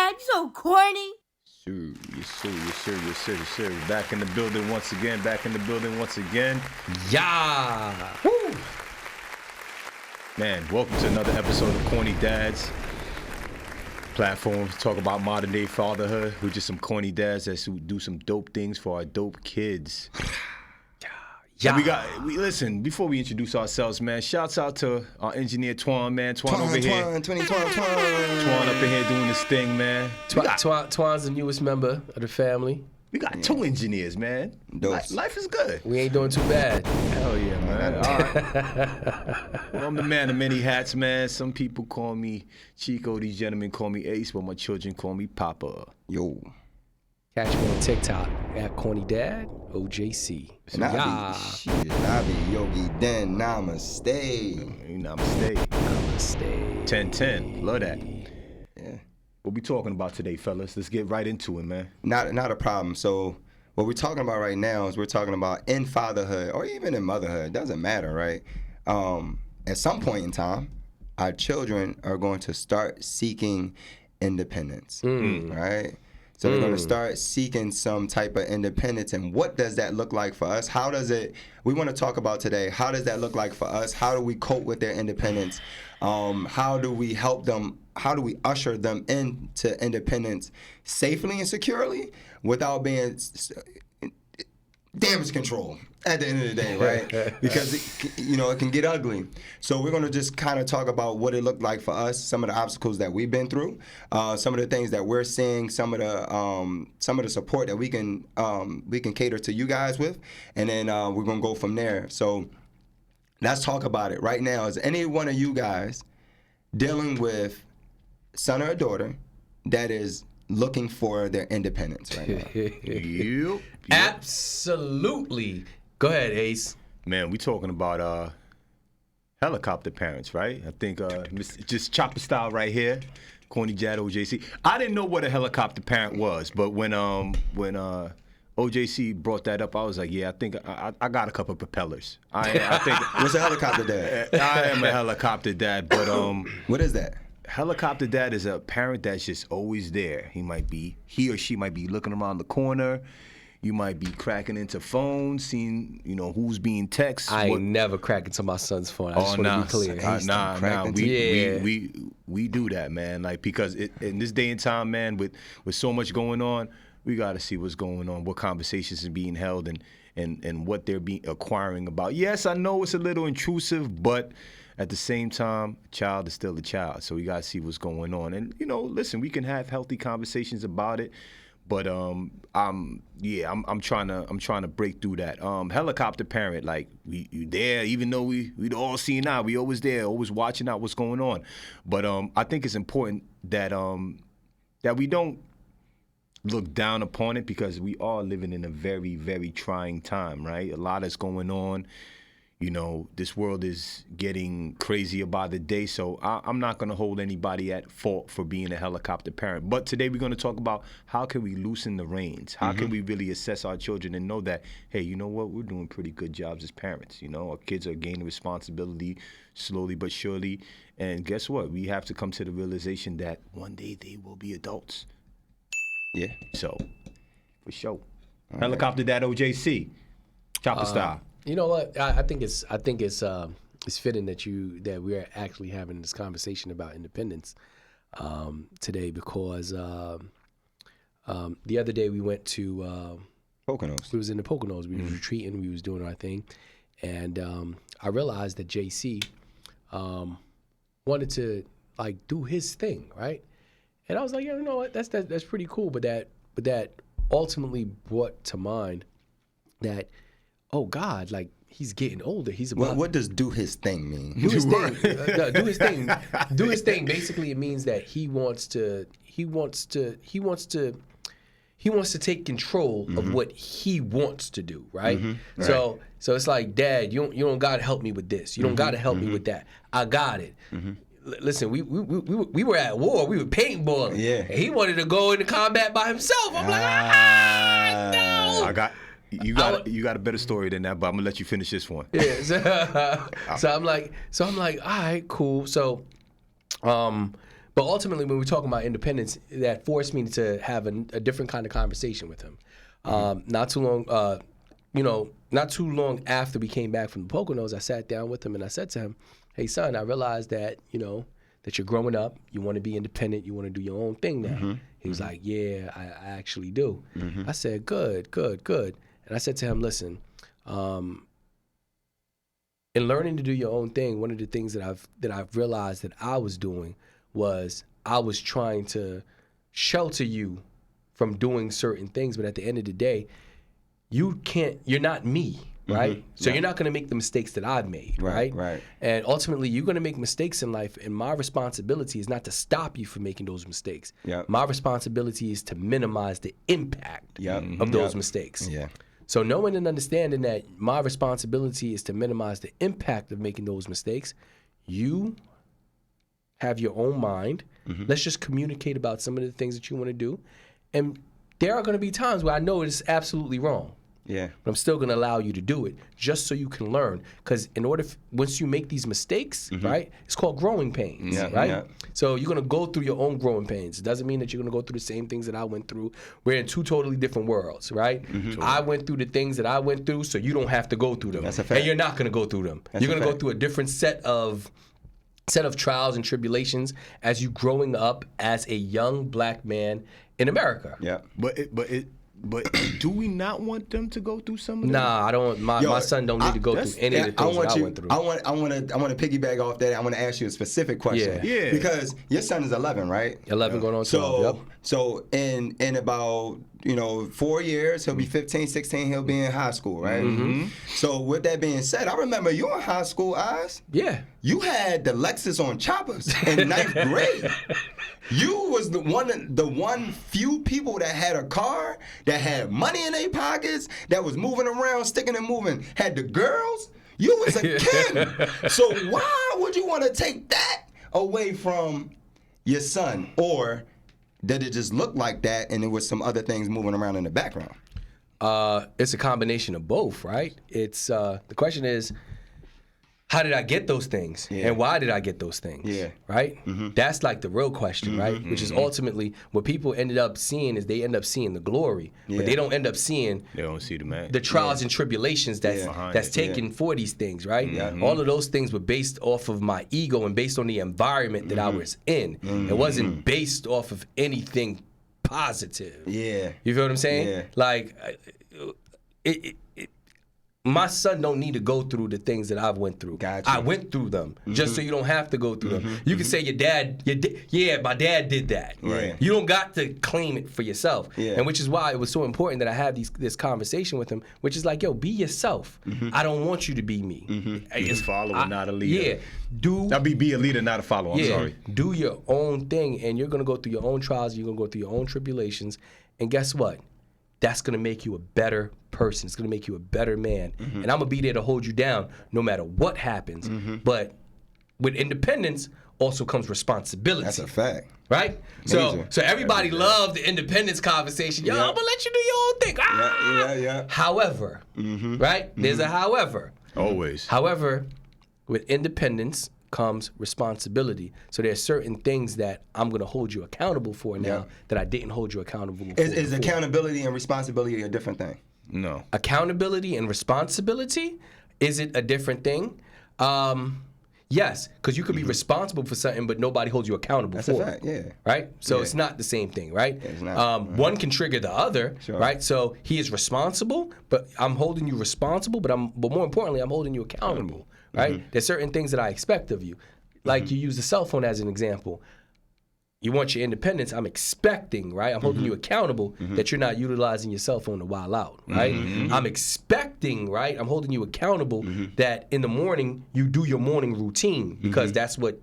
Dad. You so corny. Sure, yes, sir. Back in the building once again. Yeah. Woo. Man, welcome to another episode of Corny Dads. Platform to talk about modern day fatherhood. We're just some corny dads that do some dope things for our dope kids. Yeah. Listen, before we introduce ourselves, man, shouts out to our engineer Twan, man. Twan over here. Twan up in here doing this thing, man. Twan's the newest member of the family. We got two engineers, man. Life is good. We ain't doing too bad. Hell yeah, man. All right. Well, I'm the man of many hats, man. Some people call me Chico. These gentlemen call me Ace, but my children call me Papa. Yo. Catch me on TikTok at Corny Dad OJC. And I be Yogi Den. Namaste. Namaste. 10-10. Love that. Yeah. What we talking about today, fellas? Let's get right into it, man. Not a problem. So what we're talking about right now is we're talking about in fatherhood or even in motherhood. It doesn't matter, right? At some point in time, our children are going to start seeking independence, right? So they're going to start seeking some type of independence. And what does that look like for us? We want to talk about today, how does that look like for us? How do we cope with their independence? How do we help them? How do we usher them into independence safely and securely without being damage control at the end of the day, right? Because it can get ugly. So we're going to just kind of talk about what it looked like for us, some of the obstacles that we've been through, some of the things that we're seeing, some of the support that we can cater to you guys with, and then we're going to go from there. So let's talk about it right now. Is any one of you guys dealing with son or a daughter that is looking for their independence right now? Yep. Absolutely. Go ahead, Ace. Man, we talking about helicopter parents, right? I think just chopper style right here, Corny Dad OJC. I didn't know what a helicopter parent was, but when OJC brought that up, I was like, yeah, I think I got a couple of propellers. I think What's a helicopter dad? I am a helicopter dad, but What is that? helicopter dad is a parent that's just always there. He or she might be looking around the corner. You might be cracking into phones, seeing, who's being texted. I ain't never crack into my son's phone. I just want to be clear. We do that, man. Like, because in this day and time, man, with so much going on, we got to see what's going on, what conversations are being held, and what they're acquiring about. Yes, I know it's a little intrusive, but at the same time, a child is still a child. So we got to see what's going on. And, listen, we can have healthy conversations about it. But I'm trying to break through that. Helicopter parent, like we there, even though we'd all seen out, we always there, always watching out what's going on. But I think it's important that that we don't look down upon it, because we are living in a very, very trying time, right? A lot is going on. This world is getting crazier by the day, so I'm not going to hold anybody at fault for being a helicopter parent. But today we're going to talk about how can we loosen the reins? How can we really assess our children and know that, hey, you know what? We're doing pretty good jobs as parents. Our kids are gaining responsibility slowly but surely. And guess what? We have to come to the realization that one day they will be adults. Yeah. So, for sure. Helicopter Dad OJC. Chopper style. You know what? I think it's fitting that we're actually having this conversation about independence today, because the other day we went to Poconos. We was in the Poconos. We were retreating. We was doing our thing, and I realized that JC wanted to do his thing, right? And I was like, you know what? That's pretty cool. But that ultimately brought to mind that, oh God, he's getting older. He's about. What does do his thing mean? Do his thing. Do his thing. Do his thing. Basically, it means that he wants to take control of what he wants to do, right? So it's like, Dad, you don't gotta help me with this. You don't gotta help me with that. I got it. Listen, we were at war. We were paintballing. Yeah. And he wanted to go into combat by himself. I'm like, no. You got a better story than that, but I'm gonna let you finish this one. Yeah. So I'm like, all right, cool. So, but But ultimately, when we're talking about independence, that forced me to have a different kind of conversation with him. Not too long after we came back from the Poconos, I sat down with him and I said to him, "Hey, son, I realized that that you're growing up. You want to be independent. You want to do your own thing now." He was like, "Yeah, I actually do." I said, "Good. And I said to him, "Listen, in learning to do your own thing, one of the things that I've realized that I was doing was I was trying to shelter you from doing certain things, but at the end of the day, you're not me, right? So you're not going to make the mistakes that I've made, right? Right. And ultimately, you're going to make mistakes in life, and my responsibility is not to stop you from making those mistakes. Yep. My responsibility is to minimize the impact of those mistakes." Yeah. So knowing and understanding that my responsibility is to minimize the impact of making those mistakes, you have your own mind. Let's just communicate about some of the things that you want to do. And there are going to be times where I know it's absolutely wrong. Yeah. But I'm still going to allow you to do it just so you can learn. Because once you make these mistakes, right, it's called growing pains, right? Yeah. So you're going to go through your own growing pains. It doesn't mean that you're going to go through the same things that I went through. We're in two totally different worlds, right? I went through the things that I went through, so you don't have to go through them. That's a fact. And you're not going to go through them. You're going to go through a different set of trials and tribulations as you growing up as a young black man in America. Yeah. But do we not want them to go through some of that? Nah, I don't. My son don't need to go through any of the things that I went through. I want to piggyback off that. I want to ask you a specific question. Yeah. Because your son is 11, right? 11 going on 12. So in about 4 years, he'll be 15, 16. He'll be in high school, right? So with that being said, I remember you in high school, Oz. Yeah. You had the Lexus on choppers in 9th grade. You was the one few people that had a car, that had money in their pockets, that was moving around, sticking and moving, had the girls. You was a kid. So why would you want to take that away from your son? Or did it just look like that and there was some other things moving around in the background? It's a combination of both, right? It's the question is, how did I get those things? Yeah. And why did I get those things? Yeah. Right? That's like the real question, right? Which is ultimately what people ended up seeing is they end up seeing the glory, but they don't end up seeing They don't see the man. the trials and tribulations that's taken for these things, right? All of those things were based off of my ego and based on the environment that I was in. It wasn't based off of anything positive. Yeah. You feel what I'm saying? Yeah. Like, my son don't need to go through the things that I've went through. Gotcha. I went through them just so you don't have to go through them. You can say my dad did that. Right. You don't got to claim it for yourself. Yeah. And which is why it was so important that I had this conversation with him, which is like, yo, be yourself. I don't want you to be me. Be a follower, not a leader. Yeah. Be a leader, not a follower. I'm sorry. Do your own thing, and you're going to go through your own trials, you're going to go through your own tribulations, and guess what? That's going to make you a better person. It's going to make you a better man. And I'm going to be there to hold you down no matter what happens. But with independence also comes responsibility. That's a fact. Right? So everybody loved the independence conversation. Yo, I'm going to let you do your own thing. Yeah. However, right? There's a however. Always. However, with independence comes responsibility. So there's certain things that I'm going to hold you accountable for now that I didn't hold you accountable for. Is accountability and responsibility a different thing? No. Accountability and responsibility, is it a different thing? Yes, because you could be responsible for something, but nobody holds you accountable for That's a fact, it. yeah. Right? So it's not the same thing, right? It's not. One can trigger the other, Sure. right? So he is responsible, but I'm holding you responsible, but more importantly, I'm holding you accountable, right? There's certain things that I expect of you. Like you use the cell phone as an example. You want your independence, I'm expecting, right? I'm holding you accountable that you're not utilizing your cell phone to while out, right? I'm expecting, right? I'm holding you accountable that in the morning you do your morning routine because that's what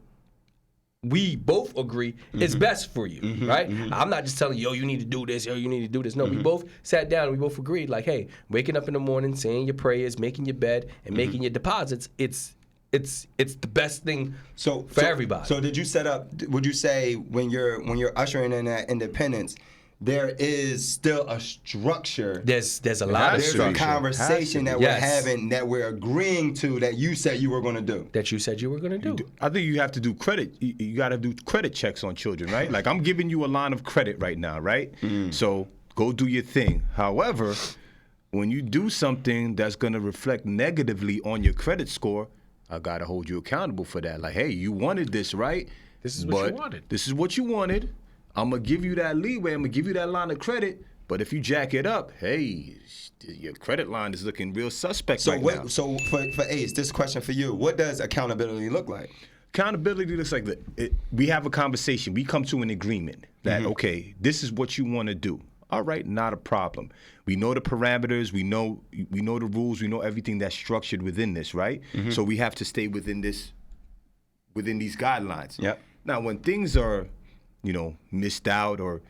we both agree is best for you, right? I'm not just telling you, yo, you need to do this, yo, you need to do this. No, we both sat down and we both agreed, like, hey, waking up in the morning, saying your prayers, making your bed, and making your deposits, it's the best thing for everybody. So did you set up? Would you say when you're ushering in that independence, there is still a structure. There's a lot of There's a structure conversation that we're having, that we're agreeing to, that you said you were going to do. that you said you were going to do. I think you have to do credit. You got to do credit checks on children, right? Like I'm giving you a line of credit right now, right? So go do your thing. However, when you do something that's going to reflect negatively on your credit score, I got to hold you accountable for that. Like, hey, you wanted this, right? This is what you wanted. This is what you wanted. I'm going to give you that leeway. I'm going to give you that line of credit. But if you jack it up, hey, your credit line is looking real suspect right now. So for Ace, this question for you, what does accountability look like? Accountability looks like we have a conversation. We come to an agreement that, okay, this is what you want to do. All right, not a problem. We know the parameters. We know the rules. We know everything that's structured within this, right? So we have to stay within these guidelines. Yep. Now, when things are, missed out or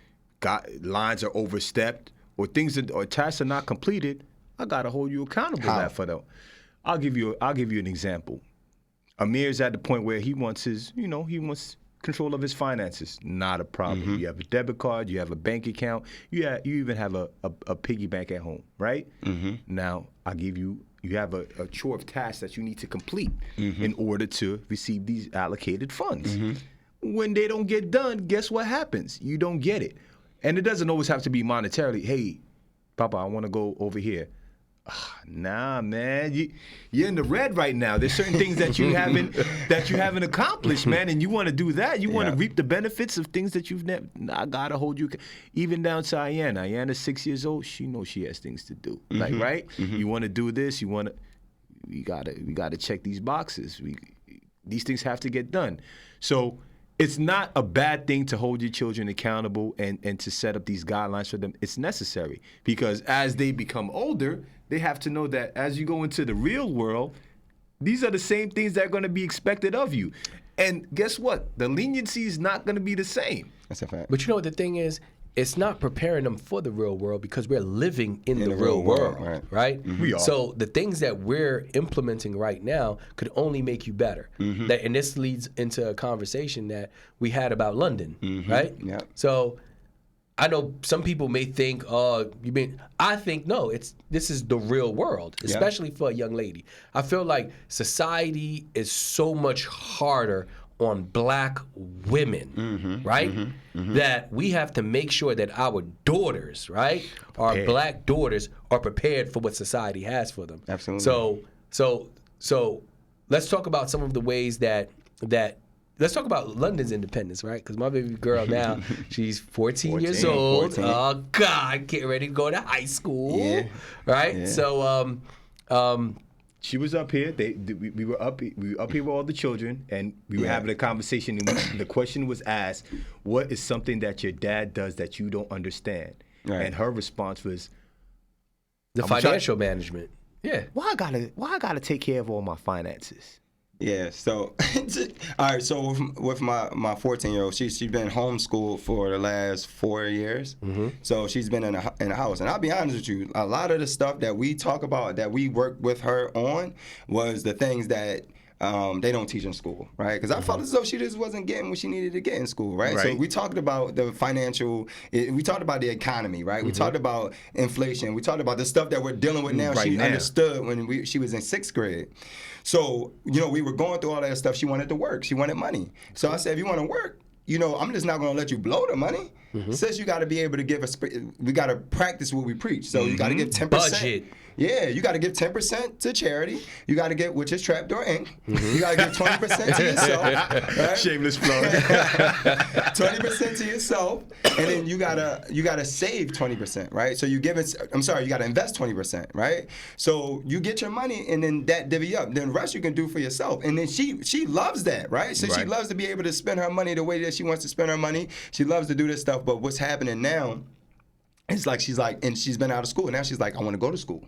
lines are overstepped or or tasks are not completed, I gotta hold you accountable for that. I'll give you an example. Amir's at the point where he wants control of his finances. Not a problem. You have a debit card, you have a bank account, you even have a piggy bank at home, right? Now you have a chore of tasks that you need to complete in order to receive these allocated funds. When they don't get done, guess what happens? You don't get it. And it doesn't always have to be monetarily. Hey, Papa, I want to go over here. Nah, man, you're in the red right now. There's certain things that you haven't accomplished, man, and you want to do that. You want to reap the benefits of things that you've never. I gotta hold you. Even down to Ayanna. Ayanna's 6 years old. She knows she has things to do. Like, right? You want to do this. We gotta check these boxes. These things have to get done. So it's not a bad thing to hold your children accountable and to set up these guidelines for them. It's necessary because as they become older, they have to know that as you go into the real world, these are the same things that are going to be expected of you. And guess what? The leniency is not going to be the same. That's a fact. But you know what the thing is? It's not preparing them for the real world because we're living in the real world, right? We are. So the things that we're implementing right now could only make you better. And this leads into a conversation that we had about London, right? Yeah. So I know some people may think, I think no, this is the real world, especially for a young lady. I feel like society is so much harder on black women, right? That we have to make sure that our daughters, right, our black daughters are prepared for what society has for them. Absolutely. So let's talk about some of the ways that let's talk about London's independence, right? Because my baby girl now, she's 14 years old. 14. Oh God, getting ready to go to high school, right? Yeah. So She was up here. We were up here with all the children, and we were having a conversation. And the question was asked, "What is something that your dad does that you don't understand?" Right. And her response was, the financial management. Yeah. Why I gotta take care of all my finances? Yeah, so all right, so with my 14-year-old, she's been homeschooled for the last 4 years. So she's been in a house, and I'll be honest with you, a lot of the stuff that we talk about, that we work with her on, was the things that they don't teach in school, right? Because I felt as though she just wasn't getting what she needed to get in school, right? So we talked about the we talked about the economy, right? We talked about inflation. We talked about the stuff that we're dealing with now. She understood when she was in 6th grade. So, we were going through all that stuff. She wanted to work. She wanted money. So I said, if you want to work, I'm just not going to let you blow the money. Says you got to be able to we got to practice what we preach. So you got to give 10%. Budget. Yeah, you got to give 10% to charity. You got to get, which is Trapdoor Inc. You got to give 20% to yourself. Right? Shameless plug. 20% to yourself, and then you gotta save 20%, right? So you got to invest 20%, right? So you get your money, and then that divvy up. Then the rest you can do for yourself. And then she loves that, right? So she loves to be able to spend her money the way that she wants to spend her money. She loves to do this stuff. But what's happening now? It's like and she's been out of school. Now she's like, I want to go to school.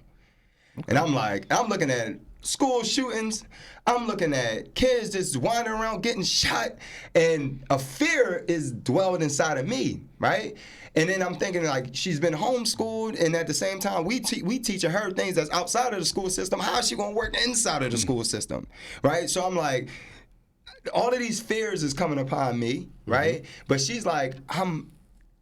And I'm looking at school shootings. I'm looking at kids just wandering around getting shot. And a fear is dwelled inside of me, right? And then I'm thinking, like, she's been homeschooled, and at the same time, we teaching her things that's outside of the school system. How is she going to work inside of the school system, right? So I'm like, all of these fears is coming upon me, right? But she's like,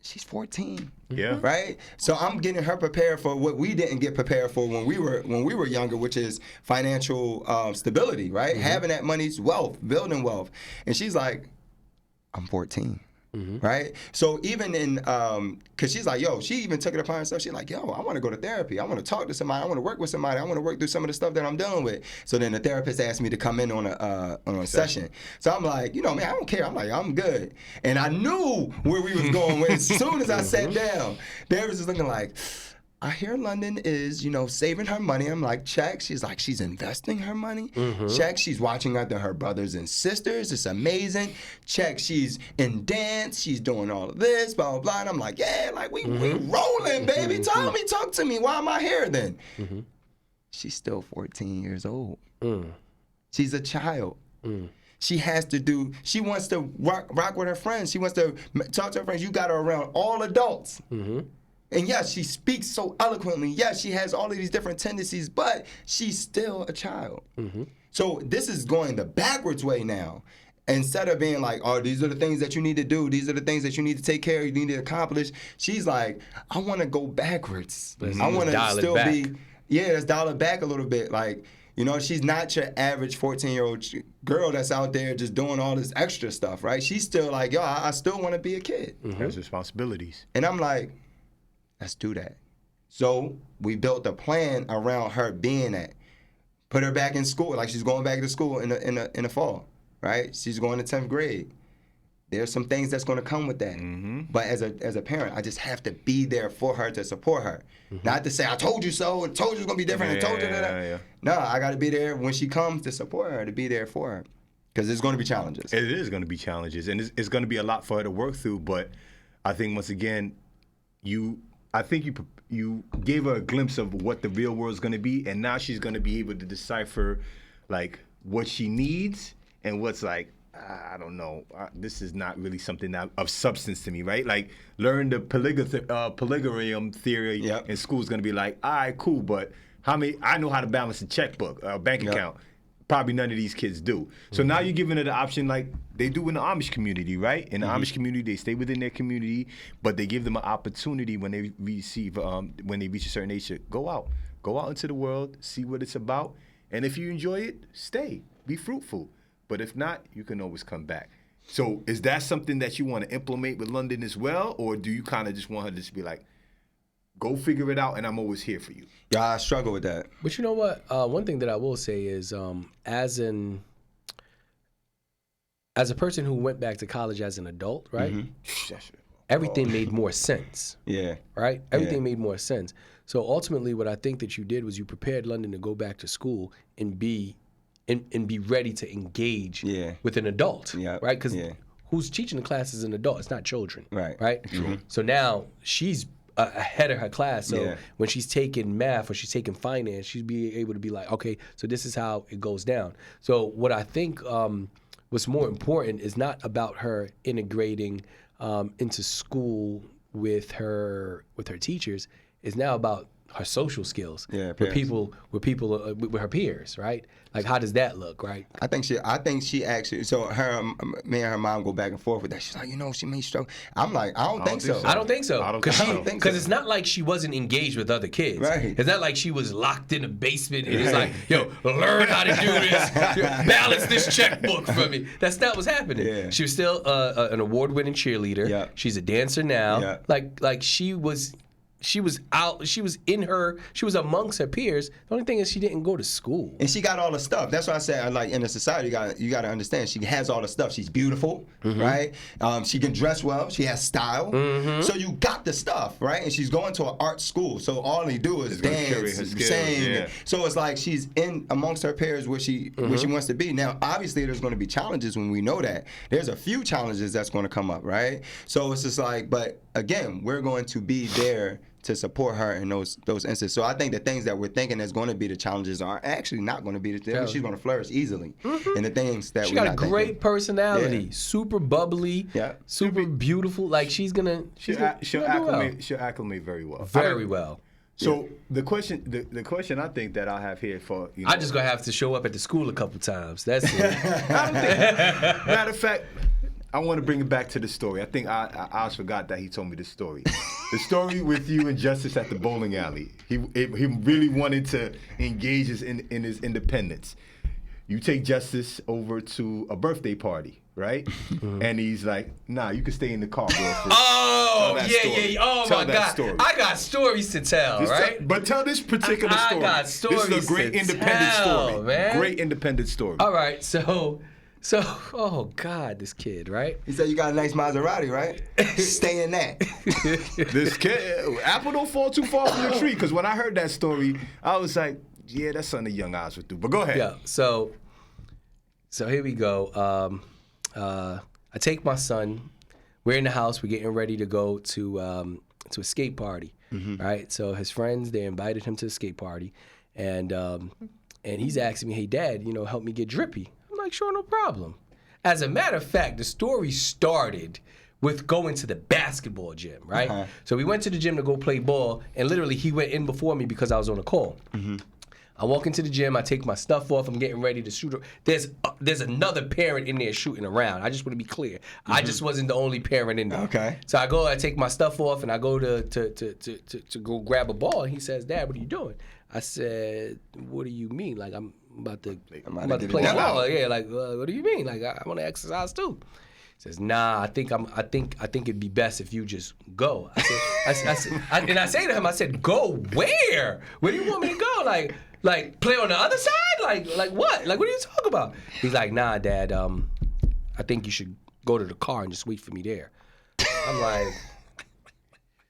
she's 14. Yeah. Right? So I'm getting her prepared for what we didn't get prepared for when we were younger, which is financial stability, right? Having that money's wealth, building wealth. And she's like, I'm 14. Right? So even in, because she's like, yo, she even took it upon herself. She's like, yo, I want to go to therapy. I want to talk to somebody. I want to work with somebody. I want to work through some of the stuff that I'm dealing with. So then the therapist asked me to come in on a session. So I'm like, man, I don't care. I'm like, I'm good. And I knew where we was going when as soon as I sat down, the therapist was looking like, I hear London is, saving her money. I'm like, check. She's like, she's investing her money. Check. She's watching after her brothers and sisters. It's amazing. Check. She's in dance. She's doing all of this, blah, blah, blah. And I'm like, yeah, like we rolling, baby. Talk to me. Why am I here then? She's still 14 years old. She's a child. She has to do, she wants to rock with her friends. She wants to talk to her friends. You got her around all adults. And yes, she speaks so eloquently. Yes, she has all of these different tendencies, but she's still a child. So this is going the backwards way now. Instead of being like, oh, these are the things that you need to do. These are the things that you need to take care of. You need to accomplish. She's like, I want to go backwards. I want to still be, let's dial it back a little bit. Like, she's not your average 14-year-old girl that's out there just doing all this extra stuff, right? She's still like, yo, I still want to be a kid. Has responsibilities. And I'm like, let's do that. So we built a plan around her being that. Put her back in school, like she's going back to school in the fall, right? She's going to 10th grade. There's some things that's going to come with that. But as a parent, I just have to be there for her to support her. Not to say, I told you so, and told you it's going to be different, and told you that. No, I got to be there when she comes to support her, to be there for her. Because there's going to be challenges. It is going to be challenges, and it's going to be a lot for her to work through. But I think, once again, you gave her a glimpse of what the real world is going to be, and now she's going to be able to decipher, like, what she needs and what's like, I don't know, this is not really something that of substance to me, right? Like, learn the polygamy theory in school is going to be like, all right, cool, but I know how to balance a checkbook, a bank account. Probably none of these kids do. So now you're giving it the option like they do in the Amish community, right? In the Amish community, they stay within their community, but they give them an opportunity when they reach a certain age to go out into the world, see what it's about, and if you enjoy it, stay, be fruitful. But if not, you can always come back. So is that something that you want to implement with London as well, or do you kind of just want her to just be like, go figure it out, and I'm always here for you? Yeah, I struggle with that. But you know what? One thing that I will say is, as a person who went back to college as an adult, right? Everything made more sense. Yeah. Right? Everything made more sense. So ultimately, what I think that you did was you prepared London to go back to school and be ready to engage with an adult, right? Because who's teaching the class is an adult. It's not children, right? So now she's ahead of her class. So when she's taking math or she's taking finance, she's be able to be like, okay, so this is how it goes down. So what I think what's more important is not about her integrating into school with her teachers. It's now about her social skills with with her peers, right? Like, how does that look, right? I think she actually. So me and her mom go back and forth with that. She's like, she may struggle. I'm like, I don't think so. I don't think so. Because it's not like she wasn't engaged with other kids. Right. It's not like she was locked in a basement and it's like, yo, learn how to do this. Balance this checkbook for me. That's not what's happening. Yeah. She was still an award-winning cheerleader. Yeah. She's a dancer now. Yeah. Like she was amongst her peers. The only thing is she didn't go to school. And she got all the stuff. That's why I said, like, in a society, you got to understand, she has all the stuff. She's beautiful, right? She can dress well. She has style. So you got the stuff, right? And she's going to an art school. So all they do is dance, sing. Yeah. So it's like she's in amongst her peers where she wants to be. Now, obviously, there's going to be challenges when we know that. There's a few challenges that's going to come up, right? So it's just like, but again, we're going to be there to support her in those instances. So I think the things that we're thinking is going to be the challenges are actually not going to be the things. She's going to flourish easily. And the things that she got a great personality, super bubbly, super beautiful. Like she'll acclimate very well. Very well. So the question I think that I have here for I just gonna have to show up at the school a couple times. That's it. Matter of fact, I want to bring it back to the story. I think I forgot that he told me the story. The story with you and Justice at the bowling alley. He really wanted to engage in his independence. You take Justice over to a birthday party, right? Mm-hmm. And he's like, nah, you can stay in the car, girlfriend. Oh, yeah. Oh, my God. Story. I got stories to tell, right? But tell this particular story. I got stories to tell. This is a great independent story. Man. Great independent story. All right, so, oh, God, this kid, right? He said you got a nice Maserati, right? Stay in that. This kid, apple don't fall too far from the tree, because when I heard that story, I was like, yeah, that's something the young eyes would do. But go ahead. Yeah, so here we go. I take my son. We're in the house. We're getting ready to go to a skate party, right? So his friends, they invited him to a skate party, and he's asking me, hey, Dad, help me get drippy. I'm like, sure, no problem. As a matter of fact, the story started with going to the basketball gym, right? Uh-huh. So we went to the gym to go play ball, and literally he went in before me because I was on a call. Mm-hmm. I walk into the gym, I take my stuff off, I'm getting ready to shoot. There's another parent in there shooting around. I just want to be clear. Mm-hmm. I just wasn't the only parent in there. Okay. So I take my stuff off, and I go to go grab a ball, and he says, Dad, what are you doing? I said, what do you mean? Like, I'm about to play ball. Yeah, like, what do you mean? Like, I want to exercise too. He says, nah, I think it'd be best if you just go. I say to him, I said, go where? Where do you want me to go? Like play on the other side? Like what? Like, what are you talking about? He's like, nah, Dad, I think you should go to the car and just wait for me there. I'm like,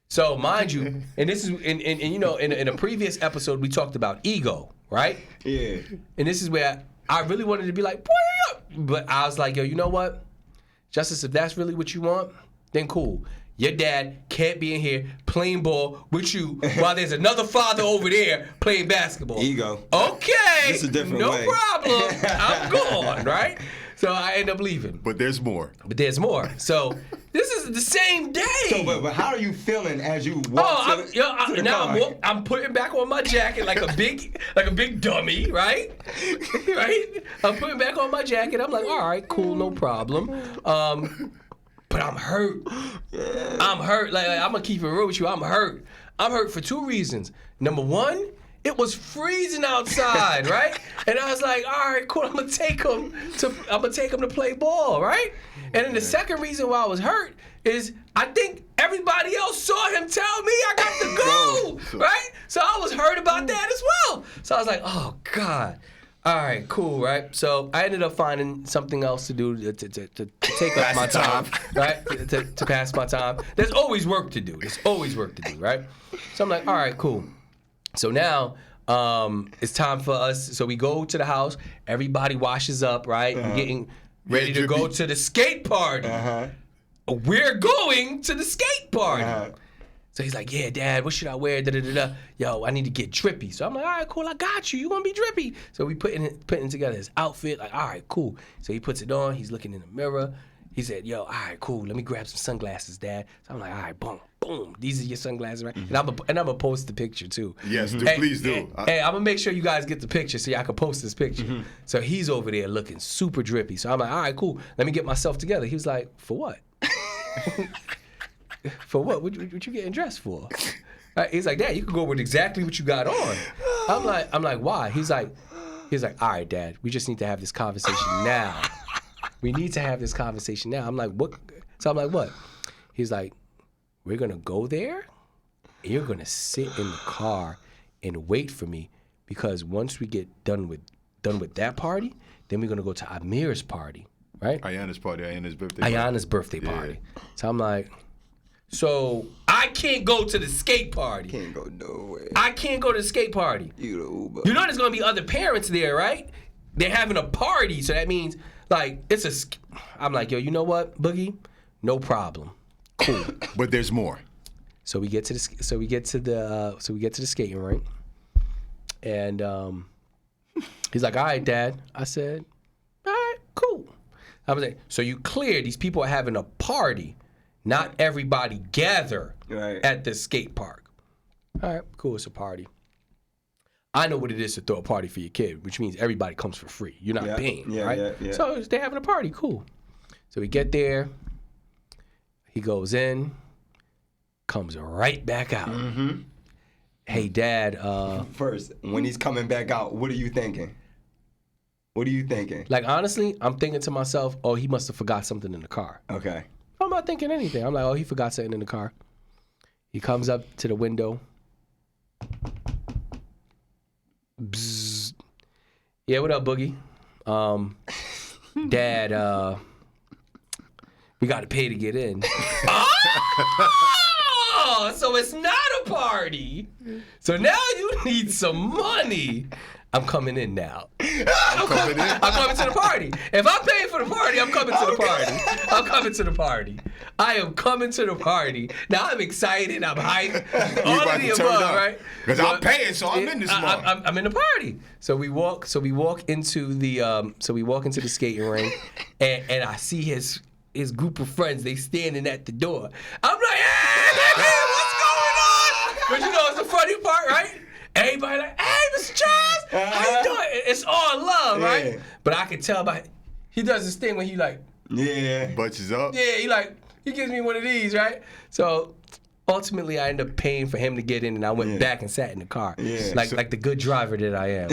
so mind you, and this is, in a previous episode, we talked about ego, right? Yeah. And this is where I really wanted to be like, boy, but I was like, yo, you know what? Justice, if that's really what you want, then cool. Your dad can't be in here playing ball with you while there's another father over there playing basketball. Ego. Okay. It's a different way. No problem. I'm gone, right? So I end up leaving. But there's more. So this is the same day. So, but how are you feeling as you walk to the car? I'm putting back on my jacket like a big dummy, right? Right? I'm putting back on my jacket. I'm like, all right, cool, no problem. But I'm hurt. Yeah. I'm hurt. Like, I'm gonna keep it real with you. I'm hurt. I'm hurt for two reasons. Number one, it was freezing outside, right? And I was like, all right, cool. I'm gonna take him to play ball, right? And then the second reason why I was hurt is I think everybody else saw him tell me I got to go, right? So I was hurt about that as well. So I was like, oh God. All right, cool, right? So I ended up finding something else to do to take up my time, right? To pass my time. There's always work to do. Right? So I'm like, all right, cool. So now it's time for us. So we go to the house. Everybody washes up, right? We're getting ready to go to the skate party. We're going to the skate party. So he's like, yeah, Dad, what should I wear? Yo, I need to get drippy. So I'm like, all right, cool, I got you. You're going to be drippy. So we putting together his outfit. Like, all right, cool. So he puts it on. He's looking in the mirror. He said, yo, all right, cool. Let me grab some sunglasses, Dad. So I'm like, all right, boom, boom. These are your sunglasses, right? And I'm gonna post the picture, too. Yes, please do. Hey, I'm going to make sure you guys get the picture so y'all can post this picture. So he's over there looking super drippy. So I'm like, all right, cool. Let me get myself together. He was like, for what? For what? What you getting dressed for? Right? He's like, Dad, you can go with exactly what you got on. I'm like, why? He's like, all right, Dad, we just need to have this conversation now. We need to have this conversation now. I'm like, what? So I'm like, what? He's like, we're gonna go there, and you're gonna sit in the car and wait for me, because once we get done with that party, then we're gonna go to Amir's party, right? Ayana's birthday party. So I'm like, so I can't go to the skate party. Can't go nowhere. I can't go to the skate party. You the Uber. You know there's gonna be other parents there, right? They're having a party, so that means like I'm like, yo, you know what, Boogie? No problem. Cool. But there's more. So we get to the skating rink, and he's like, all right, Dad. I said, all right, cool. I was like, so you clear? These people are having a party. Not everybody gather at the skate park. All right, cool, it's a party. I know what it is to throw a party for your kid, which means everybody comes for free. You're not paying, right? Yeah. So they're having a party, cool. So we get there. He goes in, comes right back out. Mm-hmm. Hey, Dad. First, when he's coming back out, what are you thinking? What are you thinking? Like, honestly, I'm thinking to myself, oh, he must have forgot something in the car. Okay. I'm not thinking anything. I'm like, oh, he forgot something in the car. He comes up to the window. Bzzz. Yeah, what up, Boogie? Dad, we got to pay to get in. Oh, so it's not a party. So now you need some money. I'm coming in now. I'm coming to the party. If I'm paying for the party, I'm coming to the party. I'm coming to the party. I am coming to the party. Now I'm excited. I'm hyped. All of the above, right? Because I'm paying, so I'm in this month. I'm in the party. So we walk into the skating rink, and I see his group of friends. They standing at the door. I'm like, hey, what's going on? But you know, it's the funny part, right? Everybody like, hey, Mr. Charles, how you doing? It's all love, right? Yeah. But I can tell by he does this thing when he like, Bunches up. yeah, he gives me one of these, right? So ultimately, I end up paying for him to get in, and I went back and sat in the car, like the good driver that I am.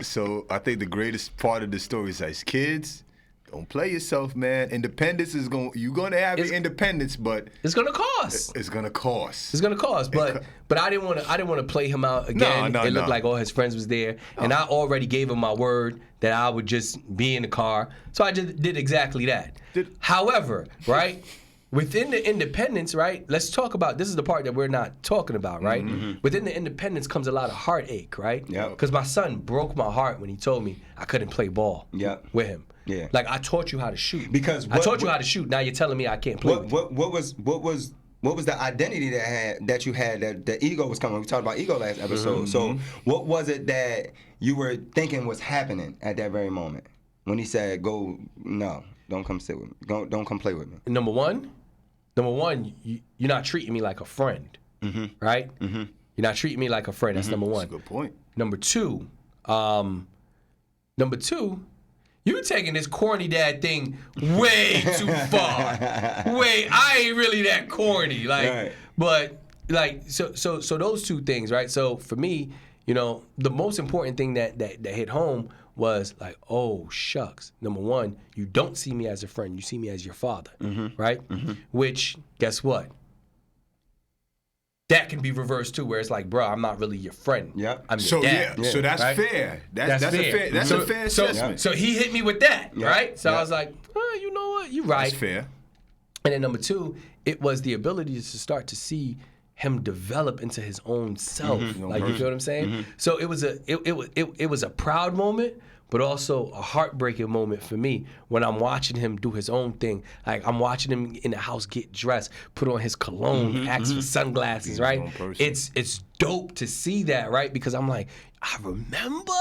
So I think the greatest part of the story is as kids, don't play yourself, man. Independence is you're gonna have your independence, but it's gonna cost. It's gonna cost. It's gonna cost, but I didn't want to play him out again. No, it looked like all his friends was there, and I already gave him my word that I would just be in the car. So I just did exactly that. However, right, within the independence, right, let's talk about, this is the part that we're not talking about, right? Mm-hmm. Within the independence comes a lot of heartache, right? Yeah. Because my son broke my heart when he told me I couldn't play ball with him. Yeah. Like, I taught you how to shoot. Because I taught you how to shoot. Now you're telling me I can't play with you. What was the identity that you had, that the ego was coming? We talked about ego last episode. Mm-hmm. So what was it that you were thinking was happening at that very moment when he said, don't come sit with me. Don't come play with me. Number one, you're not treating me like a friend, right? Mm-hmm. You're not treating me like a friend. That's number one. That's a good point. Number two, you taking this corny dad thing way too far. I ain't really that corny. Like, right. But like, so those two things, right? So for me, you know, the most important thing that hit home was like, oh shucks. Number one, you don't see me as a friend. You see me as your father, right? Mm-hmm. Which, guess what? That can be reversed too, where it's like, bro, I'm not really your friend. Yep. I'm your dad. So that's right? fair. That's fair. a fair assessment. So he hit me with that, right? So I was like, oh, you know what? You're right. That's fair. And then number two, it was the ability to start to see him develop into his own self. Like, you feel what I'm saying? So it was a proud moment, but also a heartbreaking moment for me when I'm watching him do his own thing. Like, I'm watching him in the house get dressed, put on his cologne, ask for sunglasses, right? It's dope to see that, right? Because I'm like, I remember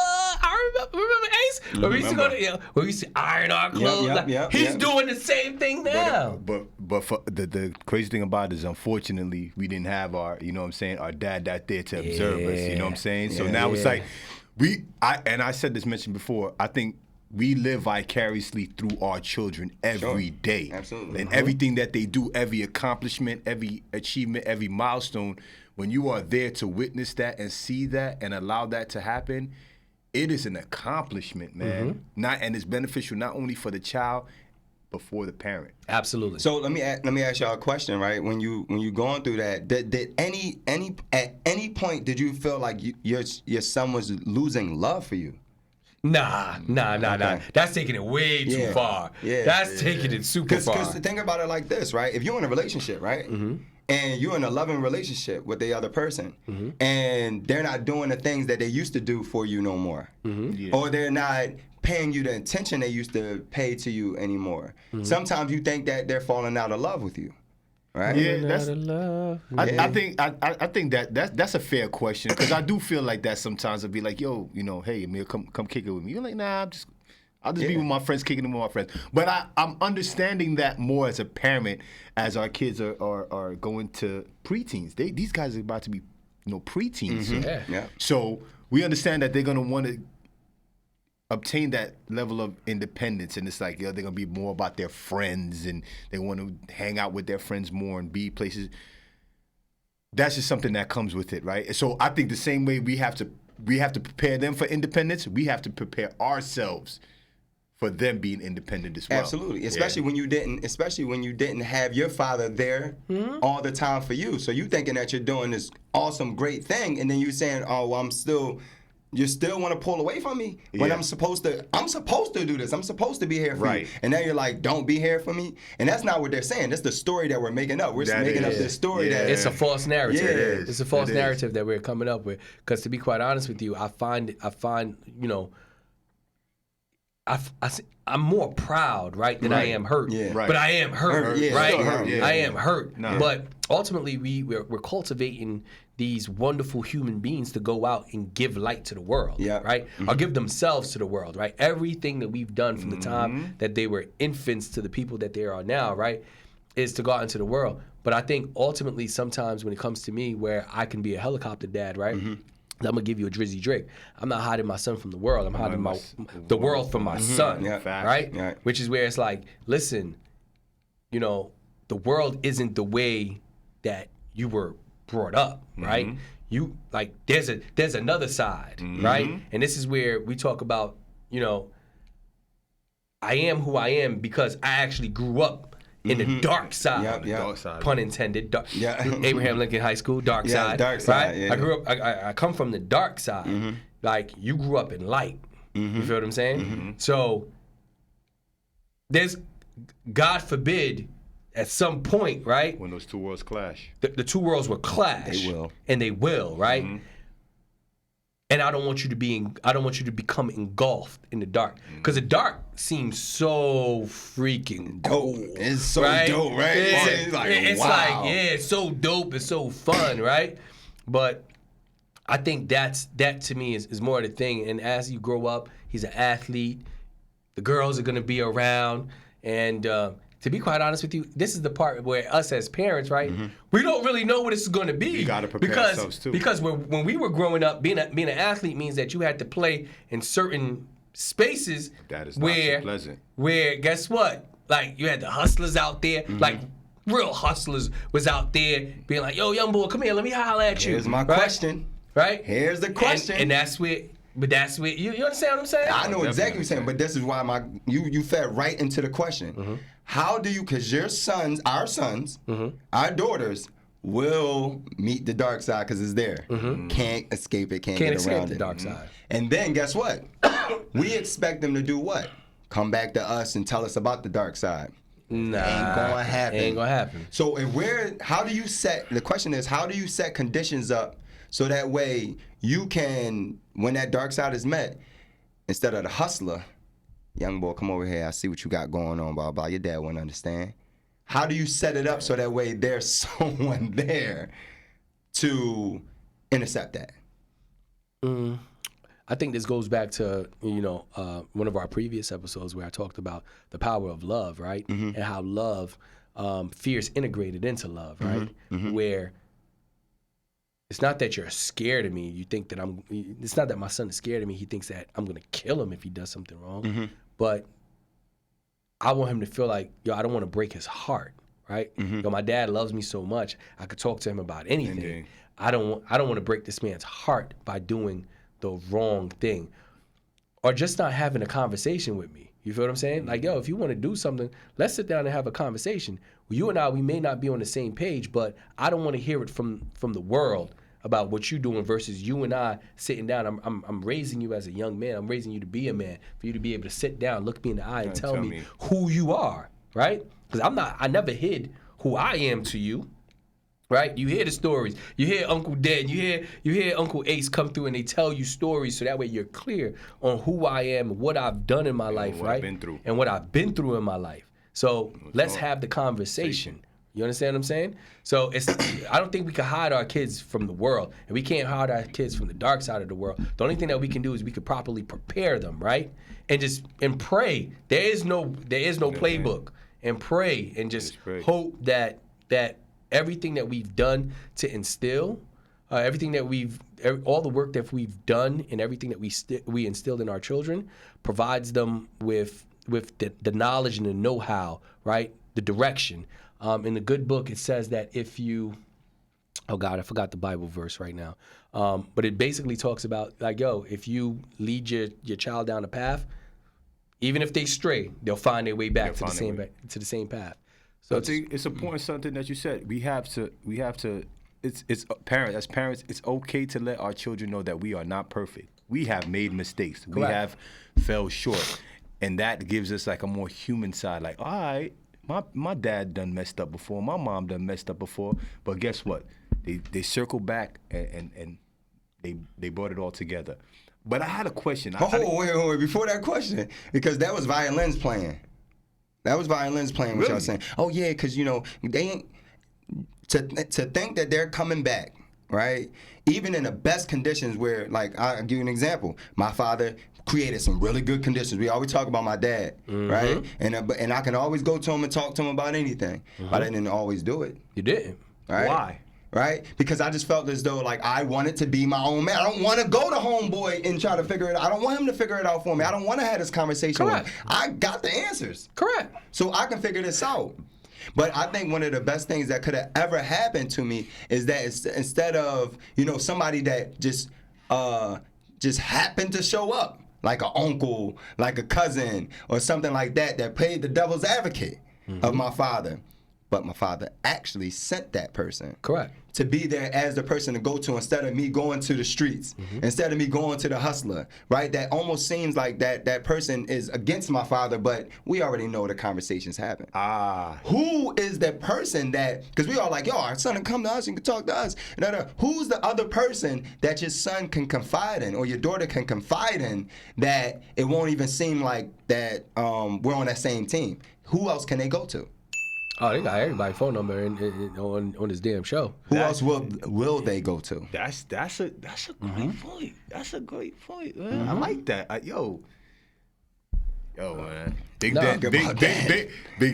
Ace? When we used to go to, we used to iron our clothes. He's doing the same thing now. But for the crazy thing about it is, unfortunately, we didn't have our, you know what I'm saying, our dad that there to observe us, you know what I'm saying? So now it's like, I said this mentioned before, I think we live vicariously through our children every day. Absolutely. And everything that they do, every accomplishment, every achievement, every milestone, when you are there to witness that and see that and allow that to happen, it is an accomplishment, man. And it's beneficial not only for the child, but for the parent. Absolutely. So let me ask y'all a question, right? When you going through that, did at any point did you feel like your son was losing love for you? Nah. That's taking it way too far. Yeah. That's taking it super far. Because think about it like this, right? If you're in a relationship, right? And you're in a loving relationship with the other person, and they're not doing the things that they used to do for you no more, or they're not paying you the attention they used to pay to you anymore. Sometimes you think that they're falling out of love with you, right? Yeah, I think that's a fair question, because I do feel like that sometimes. I'd be like, yo, you know, hey, Amir, come kick it with me. You're like, nah, I'll just be with my friends, kicking it with my friends. But I'm understanding that more as a parent, as our kids are going to preteens. These guys are about to be, you know, preteens. Yeah. So we understand that they're gonna want to obtain that level of independence, and it's like, they're gonna be more about their friends, and they want to hang out with their friends more and be places. That's just something that comes with it, right? So I think the same way we have to prepare them for independence, we have to prepare ourselves for them being independent as well. Absolutely, especially when you didn't have your father there all the time for you. So you thinking that you're doing this awesome, great thing, and then you saying, "Oh, well, you still want to pull away from me when I'm supposed to do this. I'm supposed to be here for you." And now you're like, "Don't be here for me." And that's not what they're saying. That's the story that we're making up. We're just making up this story that it's a false narrative. Yeah, it's a false narrative that we're coming up with. Because to be quite honest with you, I find you know, I'm more proud, right, than I am hurt. Yeah. But I am hurt, Yeah. right? Hurt, I am hurt. No. But ultimately, we're cultivating these wonderful human beings to go out and give light to the world, right? Or give themselves to the world, right? Everything that we've done from the time that they were infants to the people that they are now, right, is to go out into the world. But I think ultimately, sometimes when it comes to me, where I can be a helicopter dad, right? I'm gonna give you a drizzy drink. I'm not hiding my son from the world. I'm hiding the world from my son, right? Which is where it's like, listen, you know, the world isn't the way that you were brought up, right? You like there's another side, right? And this is where we talk about, you know, I am who I am because I actually grew up in the dark side. Dark side. Pun intended. Abraham Lincoln High School, dark side. Dark side. Right? Yeah. I grew up. I come from the dark side. Like you grew up in light. You feel what I'm saying? So there's, God forbid, at some point, right? When those two worlds clash. The two worlds will clash. They will. And they will, right? And I don't want you to become engulfed in the dark, because the dark seems so freaking dope. cool, It's so right? dope, right? It's wow. like, it's so dope. It's so fun, right? But I think that to me is more the thing. And as you grow up, he's an athlete. The girls are gonna be around, and to be quite honest with you, this is the part where us as parents, right, we don't really know what this is going to be. We got to prepare ourselves too. Because when we were growing up, being an athlete means that you had to play in certain spaces that is not so pleasant. Where, guess what? Like, you had the hustlers out there, like real hustlers was out there being like, "Yo, young boy, come here, let me holler at you." Here's my question. Right? Here's the question. And that's where... But that's what you understand what I'm saying? I know exactly what you're saying, but this is why you fed right into the question. How do you? Because our sons, our daughters will meet the dark side because it's there. Can't escape it. Can't get escape around the it. dark side. And then guess what? We expect them to do what? Come back to us and tell us about the dark side. Nah, ain't gonna happen. Ain't gonna happen. So how do you set? The question is, how do you set conditions up so that way you can, when that dark side is met, instead of the hustler, young boy, come over here, I see what you got going on, blah, blah, your dad wouldn't understand. How do you set it up so that way there's someone there to intercept that? I think this goes back to, one of our previous episodes where I talked about the power of love, right? And how love, fear is integrated into love, right? Where it's not that you're scared of me. You think that it's not that my son is scared of me. He thinks that I'm going to kill him if he does something wrong. But I want him to feel like, I don't want to break his heart, right? My dad loves me so much. I could talk to him about anything. I don't want to break this man's heart by doing the wrong thing, or just not having a conversation with me. You feel what I'm saying? Like, if you want to do something, let's sit down and have a conversation. You and I, we may not be on the same page, but I don't want to hear it from the world about what you're doing versus you and I sitting down. I'm raising you as a young man. I'm raising you to be a man, for you to be able to sit down, look me in the eye, and tell me who you are, right? Because I never hid who I am to you. Right? You hear the stories. You hear Uncle Dan. You hear Uncle Ace come through and they tell you stories so that way you're clear on who I am, what I've done in my life, right? And what I've been through in my life. So let's have the conversation. You understand what I'm saying? So I don't think we can hide our kids from the world, and we can't hide our kids from the dark side of the world. The only thing that we can do is we could properly prepare them, right? And pray. There is no playbook. And pray and just hope that everything that we've done to instill everything that all the work that we've done and everything that we instilled in our children provides them with the knowledge and the know-how, right? The direction. In the good book, it says that if you, oh God, I forgot the Bible verse right now. But it basically talks about like, if you lead your child down a path, even if they stray, they'll find their way back to the same path. So I think it's important something that you said. We have to. It's parents. As parents, it's okay to let our children know that we are not perfect. We have made mistakes. Correct. We have fell short, and that gives us like a more human side. Like, all right, my dad done messed up before. My mom done messed up before. But guess what? They circle back and they brought it all together. But I had a question. Wait. Before that question, because that was violins playing. That was violins playing, what y'all saying. Oh, yeah, because, they ain't... To think that they're coming back, right? Even in the best conditions where, like, I'll give you an example. My father created some really good conditions. We always talk about my dad, right? And I can always go to him and talk to him about anything. But I didn't always do it. You didn't. Right? Why? Right? Because I just felt as though, like, I wanted to be my own man. I don't want to go to homeboy and try to figure it out. I don't want him to figure it out for me. I don't want to have this conversation with him. I got the answers. Correct. So I can figure this out. But I think one of the best things that could have ever happened to me is that instead of, somebody that just happened to show up, like an uncle, like a cousin, or something like that played the devil's advocate of my father. But my father actually sent that person. Correct. To be there as the person to go to instead of me going to the streets, instead of me going to the hustler, right? That almost seems like that person is against my father, but we already know the conversations happen. Who is the person that, because we all like, our son can come to us and can talk to us. Who's the other person that your son can confide in or your daughter can confide in that it won't even seem like that we're on that same team? Who else can they go to? Oh, they got everybody's phone number on this damn show. Who else will they go to? That's a great point. That's a great point, man. I like that. Yo, man. Big Dan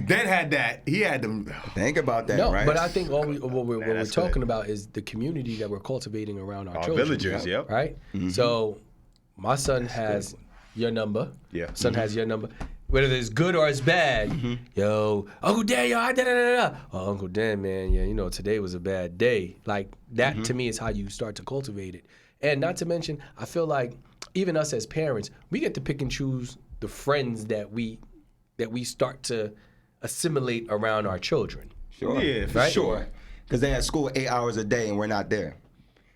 had that. He had them. Think about that, no, right? But I think what we're talking about is the community that we're cultivating around our children. Villagers, yep. Right? So my son has your number. Yeah. Son has your number. Whether it's good or it's bad, yo, Uncle Dan, yo, oh, Uncle Dan, man, yeah, today was a bad day. Like, that to me is how you start to cultivate it. And not to mention, I feel like even us as parents, we get to pick and choose the friends that we start to assimilate around our children. Sure. Yeah, for right? Sure. Because they're at school 8 hours a day and we're not there.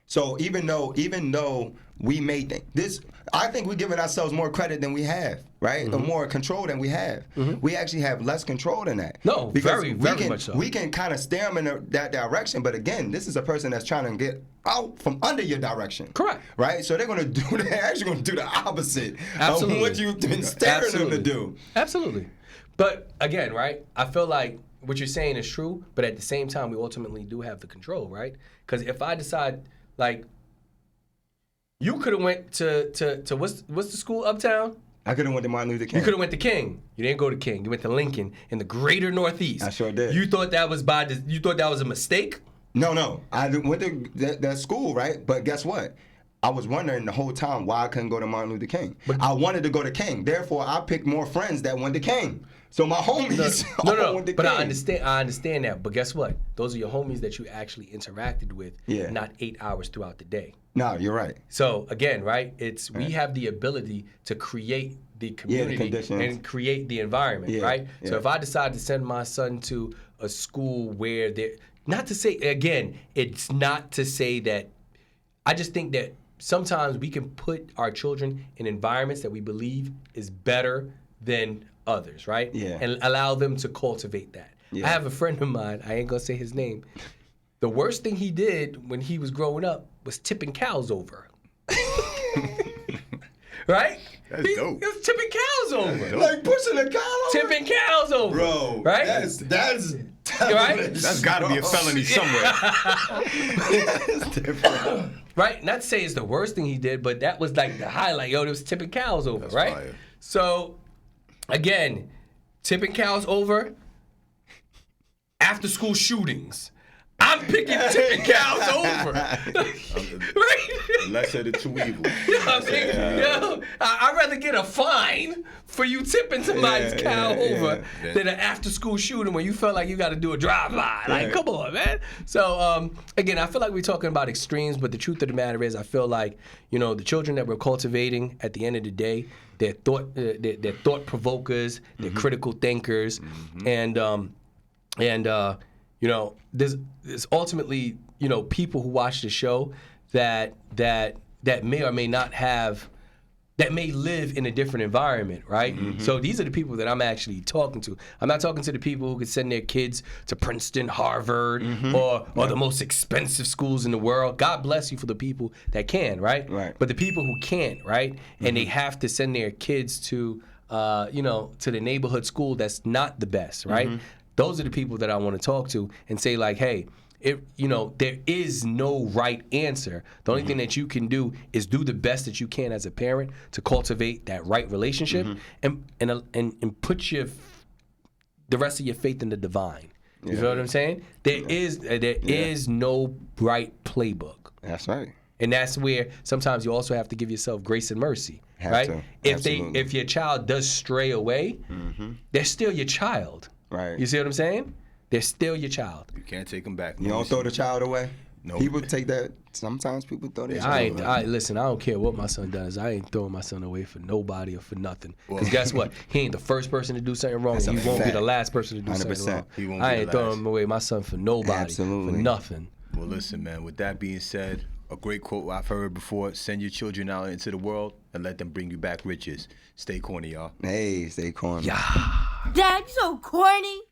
So even though we may think this, I think we're giving ourselves more credit than we have, right? Or more control than we have. We actually have less control than that. No, because very much so. We can kind of steer them in that direction, but again, this is a person that's trying to get out from under your direction. Correct. Right? So they're actually going to do the opposite Absolutely. of what you've been steering them to do. Absolutely. But again, right, I feel like what you're saying is true, but at the same time, we ultimately do have the control, right? Because if I decide, like, you could have went to what's the school uptown? I could have went to Martin Luther King. You could have went to King. You didn't go to King. You went to Lincoln in the greater Northeast. I sure did. You thought that was you thought that was a mistake? No. I went to that school, right? But guess what? I was wondering the whole time why I couldn't go to Martin Luther King. But I wanted to go to King. Therefore, I picked more friends that went to King. So my homies all went to but King. I understand that. But guess what? Those are your homies that you actually interacted with, not 8 hours throughout the day. No, you're right. So again, right? We have the ability to create the community and create the environment, right? Yeah. So if I decide to send my son to a school where not to say, again, it's not to say that, I just think that sometimes we can put our children in environments that we believe is better than others, right? Yeah. And allow them to cultivate that. Yeah. I have a friend of mine, I ain't gonna say his name. The worst thing he did when he was growing up was tipping cows over. Right? That's dope. He was tipping cows over. Like pushing a cow over? Tipping cows over. Bro, right? That's right? That's got to be a felony somewhere. That's different. Right? Not to say it's the worst thing he did, but that was like the highlight. Yo, it was tipping cows over, right? Fire. So, again, tipping cows over, after school shootings. I'm picking tipping cows over. lesser of the two evils. I'd rather get a fine for you tipping somebody's cow over than an after-school shooting when you felt like you got to do a drive-by. Like, come on, man. So, again, I feel like we're talking about extremes, but the truth of the matter is I feel like, the children that we're cultivating at the end of the day, they're thought provokers, they're critical thinkers, and there's ultimately, people who watch the show that may or may not have, that may live in a different environment, right? So these are the people that I'm actually talking to. I'm not talking to the people who could send their kids to Princeton, Harvard, or the most expensive schools in the world. God bless you for the people that can, right? But the people who can't, right? And they have to send their kids to, to the neighborhood school that's not the best, right? Those are the people that I want to talk to and say like, hey, there is no right answer. The only thing that you can do is do the best that you can as a parent to cultivate that right relationship and put the rest of your faith in the divine. You know what I'm saying? There is no right playbook. That's right. And that's where sometimes you also have to give yourself grace and mercy, right? If your child does stray away, they're still your child. Right. You see what I'm saying? They're still your child. You can't take them back. You don't throw the child away? No. People take that. Sometimes people throw their child away. Listen, I don't care what my son does. I ain't throwing my son away for nobody or for nothing. Because guess what? He ain't the first person to do something wrong. And he won't be the last person to do 100%. Something wrong. I ain't throwing away my son for nobody. Absolutely. For nothing. Well, listen, man. With that being said, a great quote I've heard before: "Send your children out into the world and let them bring you back riches." Stay corny, y'all. Hey, stay corny. Yeah. Dad, you're so corny.